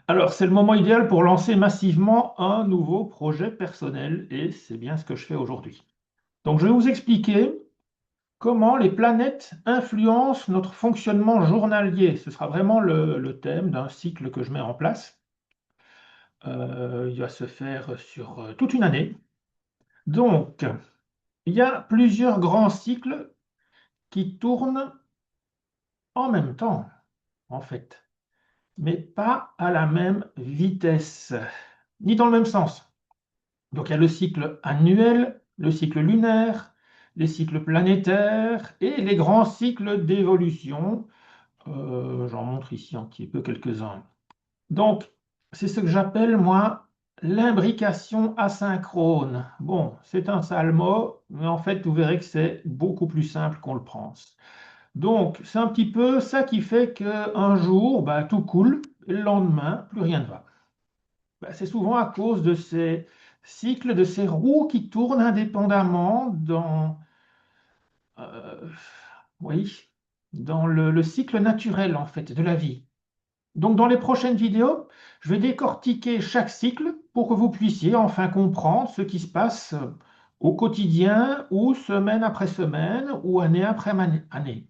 Alors, c'est le moment idéal pour lancer massivement un nouveau projet personnel et c'est bien ce que je fais aujourd'hui. Donc, je vais vous expliquer comment les planètes influencent notre fonctionnement journalier. Ce sera vraiment le thème d'un cycle que je mets en place. Il va se faire sur toute une année. Donc, il y a plusieurs grands cycles qui tournent en même temps, en fait, mais pas à la même vitesse, ni dans le même sens. Donc il y a le cycle annuel, le cycle lunaire, les cycles planétaires et les grands cycles d'évolution. J'en montre ici un petit peu quelques-uns. Donc c'est ce que j'appelle moi l'imbrication asynchrone. Bon, c'est un sale mot, mais en fait vous verrez que c'est beaucoup plus simple qu'on le pense. Donc c'est un petit peu ça qui fait qu'un jour, bah, tout coule, et le lendemain, plus rien ne va. Ben, c'est souvent à cause de ces cycles, de ces roues qui tournent indépendamment euh, oui, dans le cycle naturel en fait de la vie. Donc dans les prochaines vidéos, je vais décortiquer chaque cycle pour que vous puissiez enfin comprendre ce qui se passe au quotidien ou semaine après semaine ou année après année.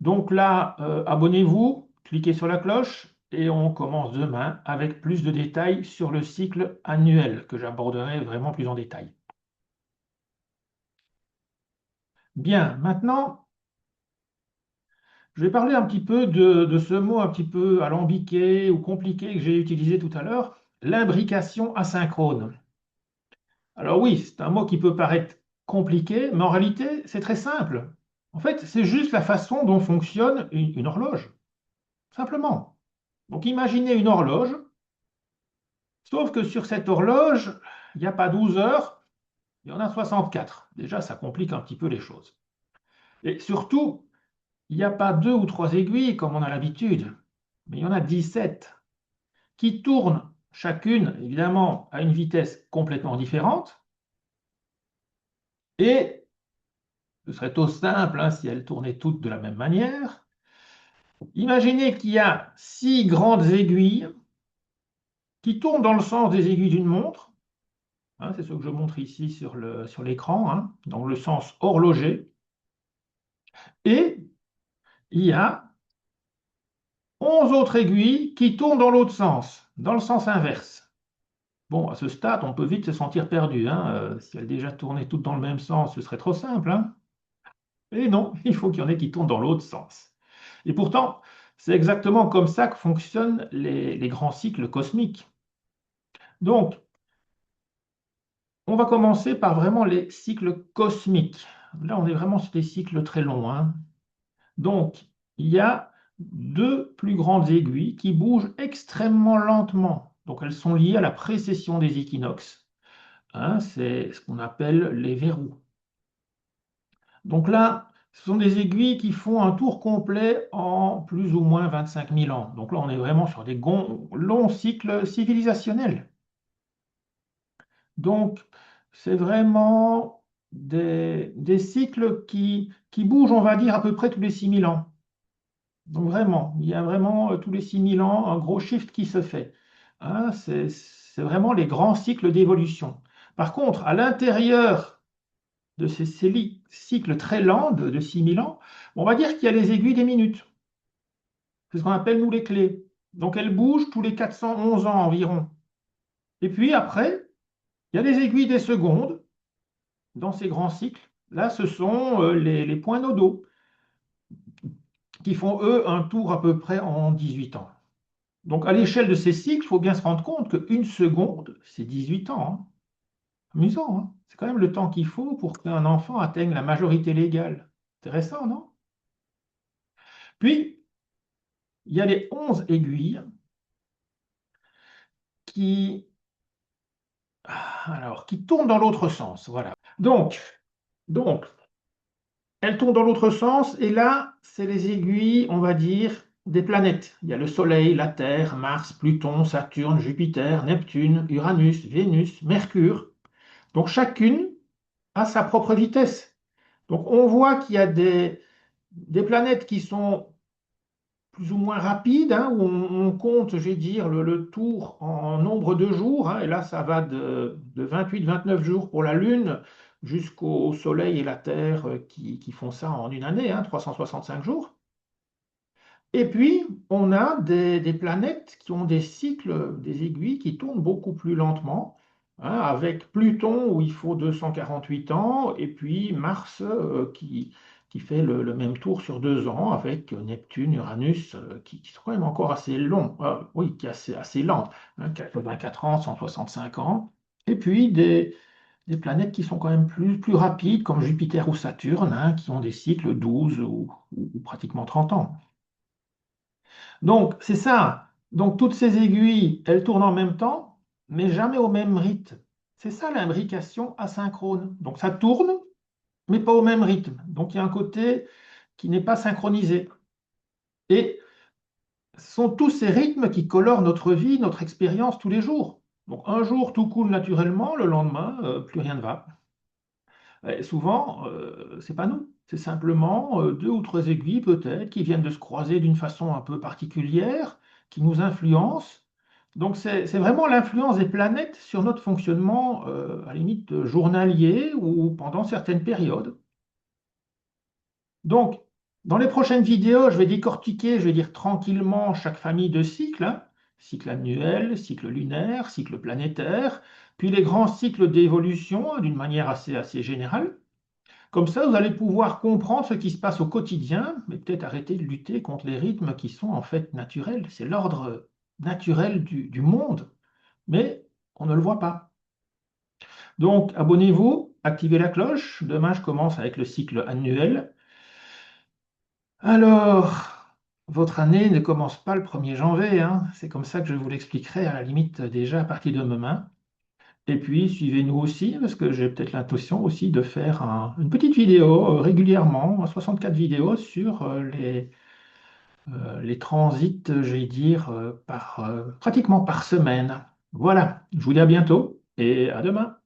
Donc là, abonnez-vous, cliquez sur la cloche et on commence demain avec plus de détails sur le cycle annuel que j'aborderai vraiment plus en détail. Bien, maintenant, je vais parler un petit peu de ce mot un petit peu alambiqué ou compliqué que j'ai utilisé tout à l'heure, l'imbrication asynchrone. Alors oui, c'est un mot qui peut paraître compliqué, mais en réalité, c'est très simple. En fait, c'est juste la façon dont fonctionne une horloge, simplement. Donc imaginez une horloge. Sauf que sur cette horloge, il n'y a pas 12 heures, il y en a 64. Déjà, ça complique un petit peu les choses. Et surtout, il n'y a pas deux ou trois aiguilles comme on a l'habitude, mais il y en a 17 qui tournent chacune, évidemment, à une vitesse complètement différente. Et ce serait tout simple hein, si elles tournaient toutes de la même manière. Imaginez qu'il y a 6 grandes aiguilles qui tournent dans le sens des aiguilles d'une montre. Hein, c'est ce que je montre ici sur l'écran, hein, dans le sens horloger. Et il y a 11 autres aiguilles qui tournent dans l'autre sens, dans le sens inverse. Bon, à ce stade, on peut vite se sentir perdu. Hein. Si elles déjà tournaient toutes dans le même sens, ce serait trop simple. Hein. Et non, il faut qu'il y en ait qui tournent dans l'autre sens. Et pourtant, c'est exactement comme ça que fonctionnent les grands cycles cosmiques. Donc, on va commencer par vraiment les cycles cosmiques. Là, on est vraiment sur des cycles très longs. Hein. Donc, il y a deux plus grandes aiguilles qui bougent extrêmement lentement. Donc, elles sont liées à la précession des équinoxes. Hein, c'est ce qu'on appelle les verrous. Donc là, ce sont des aiguilles qui font un tour complet en plus ou moins 25 000 ans. Donc là, on est vraiment sur des longs cycles civilisationnels. Donc, c'est vraiment des cycles qui bougent, on va dire, à peu près tous les 6 000 ans. Donc vraiment, il y a vraiment tous les 6 000 ans un gros shift qui se fait. Hein, c'est vraiment les grands cycles d'évolution. Par contre, à l'intérieur de ces cycles très lents de 6 000 ans, on va dire qu'il y a les aiguilles des minutes. C'est ce qu'on appelle nous les clés. Donc elles bougent tous les 411 ans environ. Et puis après, il y a les aiguilles des secondes dans ces grands cycles. Là, ce sont les points nodaux qui font, eux, un tour à peu près en 18 ans. Donc, à l'échelle de ces cycles, il faut bien se rendre compte qu'une seconde, c'est 18 ans. Hein. Amusant, hein. C'est quand même le temps qu'il faut pour qu'un enfant atteigne la majorité légale. Intéressant, non? Puis, il y a les 11 aiguilles qui, qui tournent dans l'autre sens. Voilà. Donc, elles tournent dans l'autre sens, et là, c'est les aiguilles, on va dire, des planètes. Il y a le Soleil, la Terre, Mars, Pluton, Saturne, Jupiter, Neptune, Uranus, Vénus, Mercure. Donc, chacune a sa propre vitesse. Donc on voit qu'il y a des planètes qui sont plus ou moins rapide, hein, où on compte, je vais dire, le tour en nombre de jours, hein, et là, ça va de 28-29 jours pour la Lune jusqu'au Soleil et la Terre qui font ça en une année, hein, 365 jours. Et puis, on a des planètes qui ont des cycles, des aiguilles qui tournent beaucoup plus lentement, hein, avec Pluton où il faut 248 ans, et puis Mars qui fait le même tour sur 2 ans, avec Neptune, Uranus qui sont quand même encore assez longs, oui, qui est assez lent, hein, 84 ans, 165 ans, et puis des planètes qui sont quand même plus rapides, comme Jupiter ou Saturne, hein, qui ont des cycles 12 ou pratiquement 30 ans. Donc, c'est ça. Donc, toutes ces aiguilles, elles tournent en même temps, mais jamais au même rythme. C'est ça l'imbrication asynchrone. Donc, ça tourne, mais pas au même rythme. Donc, il y a un côté qui n'est pas synchronisé. Et ce sont tous ces rythmes qui colorent notre vie, notre expérience tous les jours. Donc, un jour, tout coule naturellement, le lendemain, plus rien ne va. Et souvent, c'est pas nous. C'est simplement deux ou trois aiguilles peut-être qui viennent de se croiser d'une façon un peu particulière, qui nous influencent. Donc c'est vraiment l'influence des planètes sur notre fonctionnement, à la limite journalier ou pendant certaines périodes. Donc, dans les prochaines vidéos, je vais décortiquer, je vais dire tranquillement chaque famille de cycles, hein. Cycle annuel, cycle lunaire, cycle planétaire, puis les grands cycles d'évolution, hein, d'une manière assez générale. Comme ça, vous allez pouvoir comprendre ce qui se passe au quotidien, mais peut-être arrêter de lutter contre les rythmes qui sont en fait naturels. C'est l'ordre naturel du monde, mais on ne le voit pas. Donc, abonnez-vous, activez la cloche. Demain, je commence avec le cycle annuel. Alors, votre année ne commence pas le 1er janvier, hein. C'est comme ça que je vous l'expliquerai à la limite déjà à partir de demain. Et puis, suivez-nous aussi, parce que j'ai peut-être l'intention aussi de faire une petite vidéo régulièrement, 64 vidéos sur les transits, je vais dire, pratiquement par semaine. Voilà, je vous dis à bientôt et à demain.